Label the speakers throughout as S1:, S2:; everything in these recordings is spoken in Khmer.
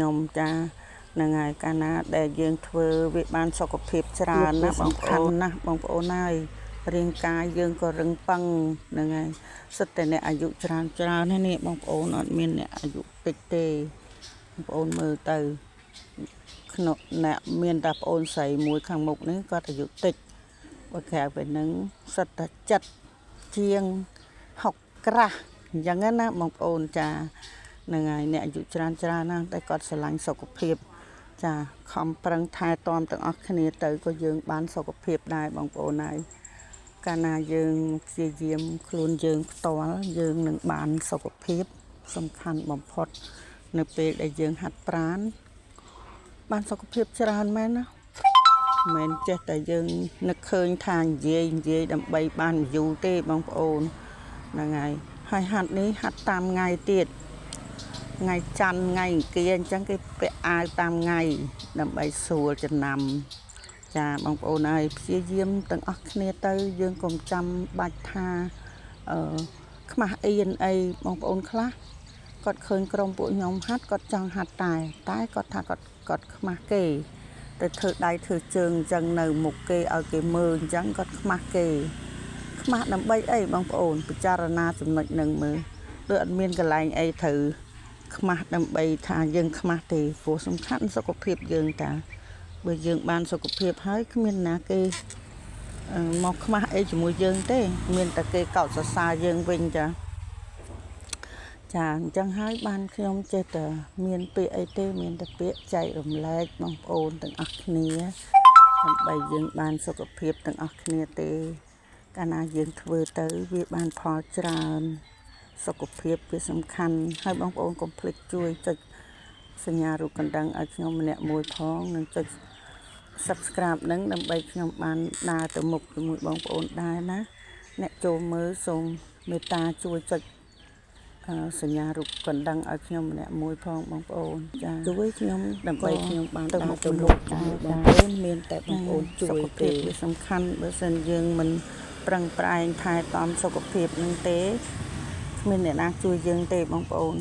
S1: ខ្ញុំចានឹងហើយកាលណាដែលយើងធ្វើវាបានសុខភាពច្រើនណាបងប្អូនណាបងប្អូនហើយរាងកាយយើងក៏រឹងប៉ឹងហ្នឹងហើយសិតតែអ្នកអាយុច្រើននេះបងប្អូនអត់មានអ្នកអាយុតិចទេបងប្អូនមើលទៅក្នុងអ្នកមានតែប្អូនស្រីមួយខាងមុខនេះគាត់អាយុតិចបើក្រៅពីហ្នឹងសិតតែចិត្តជាង60ក្រាស់អញ្ចឹងណាបងប្អូនចាហ្នឹងហើយអ្នកអាយុច្រើនណាស់តែគាត់ស្រឡាញ់សុខភាពចាខំប្រឹងថែទាំទាំងអស់គ្នាទៅក៏យើងបានសុខភាពដែរបងប្អូនហើយកាលណាយើងព្យាយាមខ្លួនយើងផ្ទាល់យើងនឹងបានសុខភាពសំខាន់បំផុតនៅពេលដែលយើងហាត់ប្រាណបានសុខភាពច្រើនមែនណាមិនចេះតែយើងនឹកឃើញថានិយាយដើម្បីបានយូរទេបងប្អូនហ្នឹងហើយហាត់នេះហាត់តាមថ្ងៃទៀតថ្ងៃច័ន្ទថ្ងៃអង្គារអញ្ចឹងគេពាក់អាវតាមថ្ងៃដើម្បីស្រួលចំណាំចាបងប្អូនហើយព្យាយាមទាំងអស់គ្នាទៅយើងកុំចាំបាច់ថាខ្មាស់អីបងប្អូនខ្លះគាត់ឃើញក្រុមពួកខ្ញុំហាត់គាត់ចង់ហាត់តែគាត់ថាគាត់ខ្មាស់គេទៅធ្វើដៃធ្វើជើងអញ្ចឹងនៅមុខគេឲ្យគេមើលអញ្ចឹងគាត់ខ្មាស់គេខ្មាស់ដើម្បីអីបងប្អូនពិចារណាចំណុចនឹងមើលដូចអត់មានកន្លែងអីត្រូវខ្មាស់ដើម្បីថាយើងខ្មាស់ទេព្រោះសំខាន់សុខភាពយើងតាបើយើងបានសុខភាពហើយគ្មានណាគេមកខ្មាស់អីជាមួយយើងទេមានតែគេកោតសរសើរយើងវិញចាអញ្ចឹងហើយបានខ្ញុំចេះតែមានពាក្យអីទេមានតែពាក្យចែករំលែកបងប្អូនទាំងអស់គ្នាដើម្បីយើងបានសុខភាពទាំងអស់គ្នាទេកាលណាយើងធ្វើទៅវាបានផលច្រើនសុខភាពវាសំខាន់ហើយបងប្អូនកុំភ្លេចជួយចុចសញ្ញារូបកណ្ដឹងឲ្យខ្ញុំម្នាក់មួយផងនិងចុច Subscribe នឹងដើម្បីខ្ញុំបានដើរទៅមុខជាមួយបងប្អូនដែរណាអ្នកចូលមើលសូមមេត្តាជួយចុចសញ្ញារូបកណ្ដឹងឲ្យខ្ញុំម្នាក់មួយផងបងប្អូនចាជួយខ្ញុំដើម្បីខ្ញុំបានទៅមុខទៅមុខជាមួយបងប្អូនមានតែបងប្អូនជួយទេវាសំខាន់បើសិនយើងមិនប្រឹងប្រែងថែទាំសុខភាពនឹងទេគ្មានអ្នកណាជួយយើងទេបងប្អូន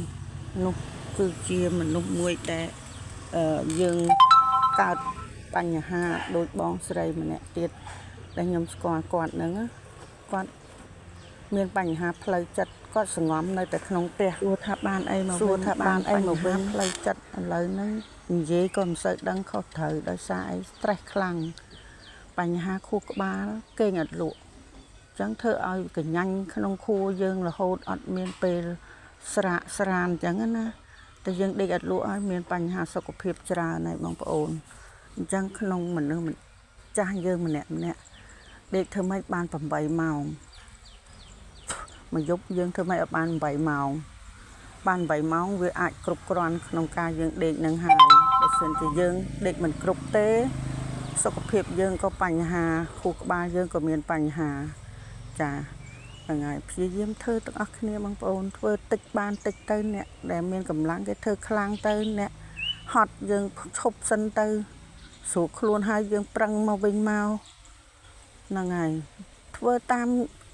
S1: នោះគឺជាមនុស្សមួយដែលយើងកើតបញ្ហាដូចបងស្រីម្នាក់ទៀតដែលខ្ញុំស្គាល់គាត់ហ្នឹងគាត់មានបញ្ហាផ្លូវចិត្តគាត់សង្ងំនៅតែក្នុងផ្ទះសួរថាបានអីមកវិញផ្លូវចិត្តឥឡូវហ្នឹងនិយាយក៏មិនសូវដឹងខុសត្រូវដោយសារអី stress ខ្លាំងបញ្ហាខួរក្បាលគេងអត់លក់អញ្ចឹងធ្វើឲ្យកញ្ញាញ់ក្នុងខួរយើងរហូតអត់មានពេលស្រាកស្រានអញ្ចឹងណាតែយើងដេកអត់លក់ហើយមានបញ្ហាសុខភាពច្រើនហើយបងប្អូនអញ្ចឹងក្នុងមនុស្សចាស់យើងម្នាក់ដេកធ្វើម៉េចបាន8ម៉ោងមួយយប់យើងធ្វើម៉េចឲ្យបាន8ម៉ោងបាន8ម៉ោងវាអាចគ្រប់គ្រាន់ក្នុងការយើងដេកនឹងហើយបើសិនជាយើងដេកមិនគ្រប់ទេសុខភាពយើងក៏បញ្ហាខួរក្បាលយើងក៏មានបញ្ហាចាហ្នឹងហើយព្យាយាមធ្វើទាំងអស់គ្នាបងប្អូនធ្វើតិចបានតិចទៅអ្នកដែលមានកម្លាំងគេធ្វើខ្លាំងទៅអ្នកហត់យើងឈប់សិនទៅស្រួលខ្លួនហើយយើងប្រឹងមកវិញមកហ្នឹងហើយធ្វើតាម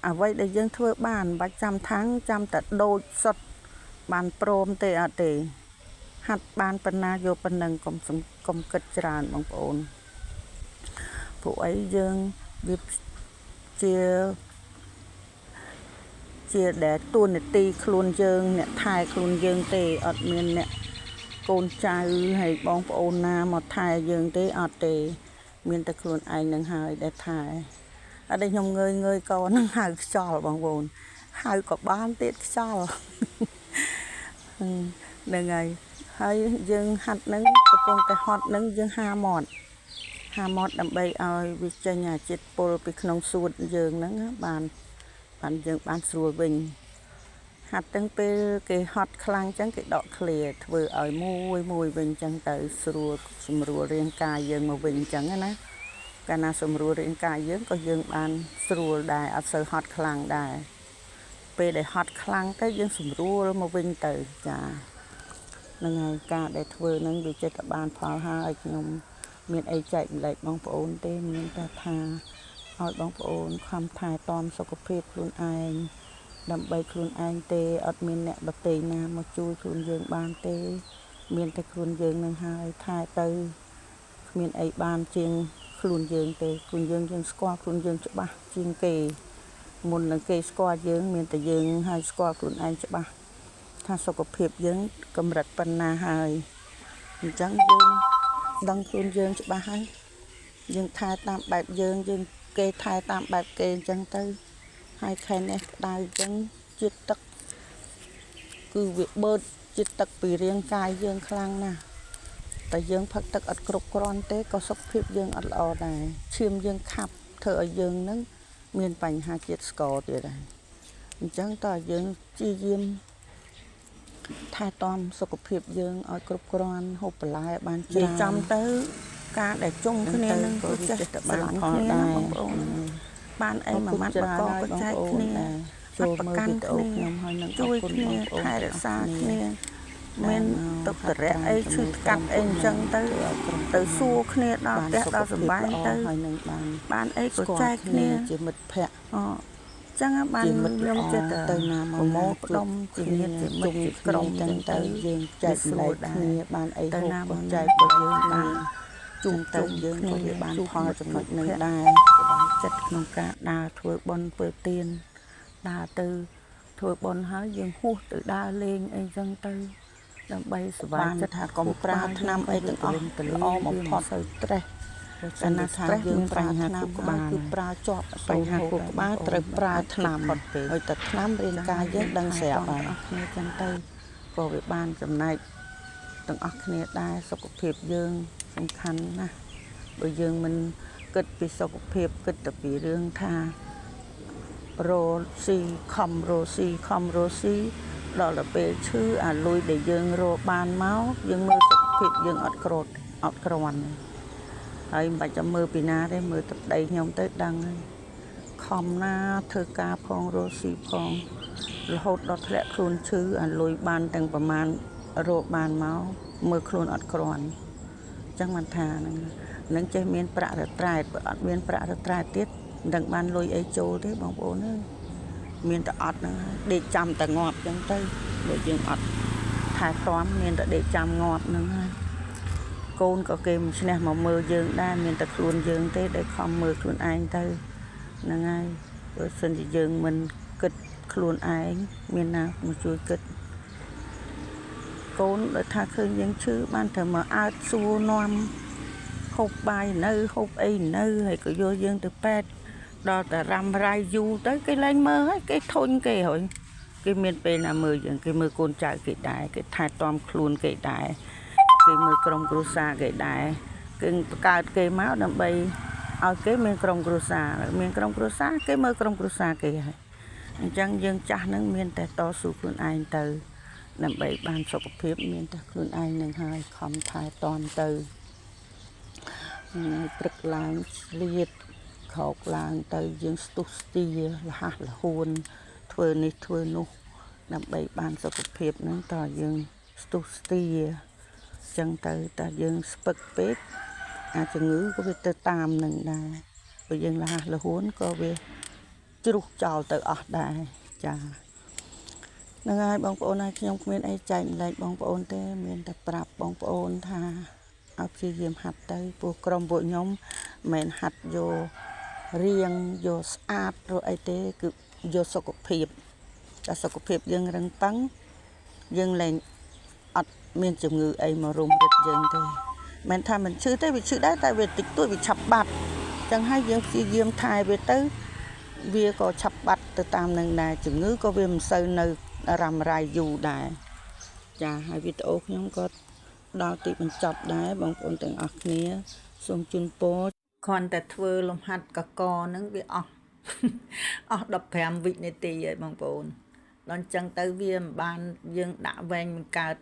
S1: អ្វីដែលយើងធ្វើបានមិនបាច់ចាំថាំងចាំតែដូចសុទ្ធបានព្រមទេអត់ទេហាត់បានប៉ុណ្ណាយកប៉ុណ្ណឹងកុំគិតច្រើនបងប្អូនព្រោះអីយើងវាជាដែលតួនាទីខ្លួនយើងអ្នកថែខ្លួនយើងទេអត់មានអ្នកកូនចៅហើយបងប្អូនណាមកថែយើងទេអត់ទេមានតែខ្លួនឯងនឹងហើយដែលថែអត់ដែលខ្ញុំងើយក៏នឹងហៅខ្យល់បងប្អូនហៅក៏បានទៀតខ្យល់ហ្នឹងហើយយើងហាត់នឹងកំពុងតែហត់នឹងយើងហាមាត់ដើម្បីឲ្យវាចេញអាជាតិពុលពីក្នុងសួតយើងហ្នឹងបានយើងបានស្រួលវិញហាត់ទាំងពេលគេហត់ខ្លាំងចឹងគេដកឃ្លាធ្វើឲ្យមួយវិញចឹងទៅស្រួលសម្រួលរាងកាយយើងមកវិញចឹងណាកាលណាសម្រួលរាងកាយយើងក៏យើងបានស្រួលដែរអត់សូវហត់ខ្លាំងដែរពេលដែលហត់ខ្លាំងទៅយើងសម្រួលមកវិញទៅចាហ្នឹងហើយការដែលធ្វើហ្នឹងវាចិត្តបានផលហើយខ្ញុំមានអីចែកម្លែកបងប្អូនទេមានតែថាឲ្យបងប្អូនខំថែទាំសុខភាពខ្លួនឯងដើម្បីខ្លួនឯងទេអត់មានអ្នកដទៃណាមកជួយខ្លួនយើងបានទេ មានតែខ្លួនយើងនឹងហើយថែទៅគ្មានអីបានជាងខ្លួនយើងទេខ្លួនយើងស្គាល់ខ្លួនយើងច្បាស់ជាងគេមុននឹងគេស្គាល់យើងមានតែយើងហើយស្គាល់ខ្លួនឯងច្បាស់ថាសុខភាពយើងកម្រិតប៉ុណ្ណាហើយអញ្ចឹងយើងដឹងខ្លួនយើងច្បាស់ហើយយើងថែតាមបែបយើងគេថែតាមបែបគេអញ្ចឹងទៅហើយខែនេះក្តៅអញ្ចឹងជាតិទឹកគឺវាបឺតជាតិទឹកពីរាងកាយយើងខ្លាំងណាស់តែយើងផឹកទឹកអត់គ្រប់គ្រាន់ទេក៏សុខភាពយើងអត់ល្អដែរឈាមយើងខាប់ធ្វើឲ្យយើងនឹងមានបញ្ហាជាតិស្ករទៀតដែរអញ្ចឹងតើយើងព្យាយាមថែទាំសុខភាពយើងឲ្យគ្រប់គ្រាន់ហូបបន្លែបានច្រើនចំទៅការដែលជុំគ្នានឹងក៏ចេះតែបានផងដែរបងប្អូនបានអីមួយម៉ាត់បកបចែកគ្នាចូលមើលវីដេអូខ្ញុំហើយនឹងជួយគ្នាថែរក្សាគ្នាមានទុកតរៈអីឈឺកាត់អីអញ្ចឹងទៅសួរគ្នាដល់ផ្ទះដល់សម្បែងទៅហើយនឹងបានអីក៏ចែកគ្នាជាមិត្តភក្តិចឹងបានខ្ញុំចិត្តទៅណាមកផ្ដុំជាញាតិជាមិត្តជាក្រុមចឹងទៅយើងចែកម្លែកគ្នាបានអីទៅណាមកចែកបើយើងបានជុំទៅយើងក៏វាបានផលចំណុចនឹងដែរសប្បាយចិត្តក្នុងការដើរធ្វើបុណ្យធ្វើទានដើរទៅធ្វើបុណ្យហើយយើងហួសទៅដើរលេងអីចឹងទៅដើម្បីសុបាយចិត្តថាកុំប្រើថ្នាំអីទាំងអស់ល្អបំផុតទៅត្រេះកាលណាថាយើងប្រើថ្នាំក្បាលគឺប្រើជាប់បញ្ហាខួរក្បាលត្រូវប្រើថ្នាំហើយតែថ្នាំរាងកាយយើងដឹងស្រាប់ហើយគ្នាចឹងទៅក៏វាបានចំណែកទាំងអស់គ្នាដែរសុខភាពយើងសំខាន់ណាស់បើយើងមិនគិតពីសុខភាពគិតតែពីរឿងថារស់ស៊ីខំរស់ស៊ីដល់ពេលឈឺអាលុយដែលយើងរកបានមកយើងមើលសុខភាពយើងអត់គ្រាន់ហើយមិនបាច់ចាំមើលពីណាទេមើលទឹកដីខ្ញុំទៅដឹងហើយខំណាធ្វើការផងរស់ស៊ីផងរហូតដល់ធ្លាក់ខ្លួនឈឺអាលុយបានទាំងប្រមាណរកបានមកមើលខ្លួនអត់គ្រាន់អញ្ចឹងមិនថានឹងចេះមានប្រាក់រត្រែតបើអត់មានប្រាក់រត្រែតទៀតមិនដឹងបានលុយអីចូលទេបងប្អូនអើយមានតែអត់ហ្នឹងដេកចាំតែងាប់អញ្ចឹងទៅបើយើងអត់ថែទាំមានតែដេកចាំងាប់ហ្នឹងហើយកូនក៏គេមិនឈ្នះមកមើលយើងដែរមានតែខ្លួនយើងទេដែលខំមើលខ្លួនឯងទៅហ្នឹងហើយបើសិនជាយើងមិនគិតខ្លួនឯងមានណាមកជួយគិតកូនដូចថាឃើញយើងឈឺបានតែមកអើតសួរនាំហូបបាយនៅហូបអីនៅហើយក៏យកយើងទៅពេទ្យដល់តែរ៉ាំរ៉ៃយូរទៅគេលែងមើលហើយគេធុញគេហើយគេមានពេលណាមើលយើងគេមើលកូនចៅគេដែរគេថែទាំខ្លួនគេដែរគេមើលក្រុមគ្រួសារគេដែរគេបង្កើតគេមកដើម្បីឲ្យគេមានក្រុមគ្រួសារមានក្រុមគ្រួសារគេមើលក្រុមគ្រួសារគេហើយអញ្ចឹងយើងចាស់ហ្នឹងមានតែតស៊ូខ្លួនឯងទៅដើម្បីបានសុខភាពមានតែខ្លួនឯងនឹងហើយខំថែទាំទៅព្រឹកឡើងឆ្លៀតខោកឡើងទៅយើងស្ទុះស្ទាលះលហួនធ្វើនេះធ្វើនោះដើម្បីបានសុខភាពហ្នឹងតើយើងស្ទុះស្ទាចឹងទៅតែយើងស្ពឹកពេកអាចជំងឺក៏វាទៅតាមនឹងដែរបើយើងលះលហួនក៏វាជ្រុះចោលទៅអស់ដែរចាហ្នឹងហើយបងប្អូនហើយខ្ញុំគ្មានអីចែកម្លែកបងប្អូនទេមានតែប្រាប់បងប្អូនថាឲ្យព្យាយាមហាត់ទៅពួកក្រុមពួកខ្ញុំមិនមែនហាត់យករៀងយកស្អាតឬអីទេគឺយកសុខភាពតែសុខភាពយើងរឹងប៉ឹងយើងលែងអត់មានជំងឺអីមករុំរឹតយើងទេមិនថាមិនឈឺទេវាឈឺដែរតែវាតិចតួចវាឆាប់បាត់អញ្ចឹងហើយយើងព្យាយាមថែវាទៅវាក៏ឆាប់បាត់ទៅតាមនឹងដែរជំងឺក៏វាមិនសូវនៅរ៉ាំរ៉ៃយូរដែរចាហើយវីដេអូខ្ញុំក៏ដល់ទីបញ្ចប់ដែរបងប្អូនទាំងអស់គ្នាសូមជូនពរគ្រាន់តែធ្វើលំហាត់កកហ្នឹងវាអស់15វិនាទីហើយបងប្អូនដល់អញ្ចឹងទៅវាមិនបានយើងដាក់វែងមិនកើត